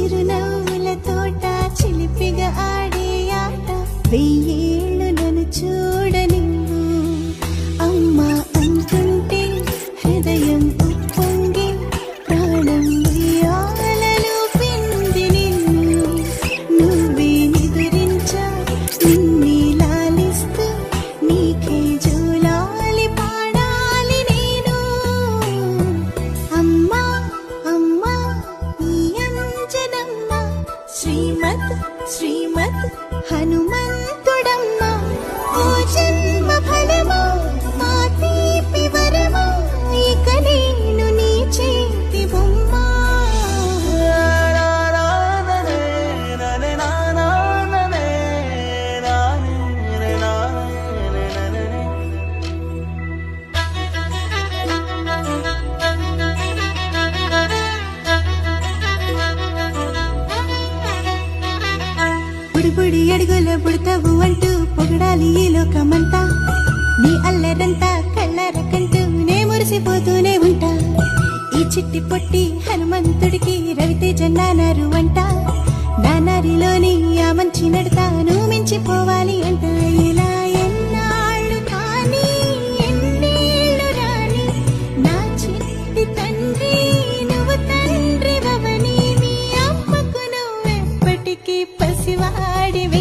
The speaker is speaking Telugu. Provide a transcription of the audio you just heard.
చిరునవ్వుల తోట చిలిపిగా ఆడే ఆట వెయ్యేళ్ళు నన్ను చూడనివ్వు అమ్మా అంటుంటే హృదయం ఉప్పొంగి ప్రాణం ఉయ్యాలలో పిండి నిన్ను నువ్వే నిదురించా నిన్నే లాలిస్తూ నీకే జోలాలి పాడాలి నేను అమ్మా అమ్మా ఈ అంజనమ్మ శ్రీమత్ శ్రీమత్ హనుమంతుడమ్మ ఓ జన్మ ఫలమా మా తీపి వరమా ఇక నేను నీ చేతి బొమ్మ బుడి అడుగుల పుడతావు అంటూ పొగడాలి ఈ లోకమంతా నీ అల్లరంతా కళ్ళరకంటూ నే మురిసిపోతూనే ఉంటా ఈ చిట్టి పొట్టి హనుమంతుడికి రవితేజ నానారు అంట నానారిలోని ఆ మంచి నడతాను మించిపోవాలి అంట ఇలా ఎన్నాళ్ళు కానీ ఎన్నేళ్ళు రాని నా చిట్టి తండ్రి నువ్వు తండ్రి వవని మీ అమ్మకు నువ్వెప్పటికీ పసివాడివే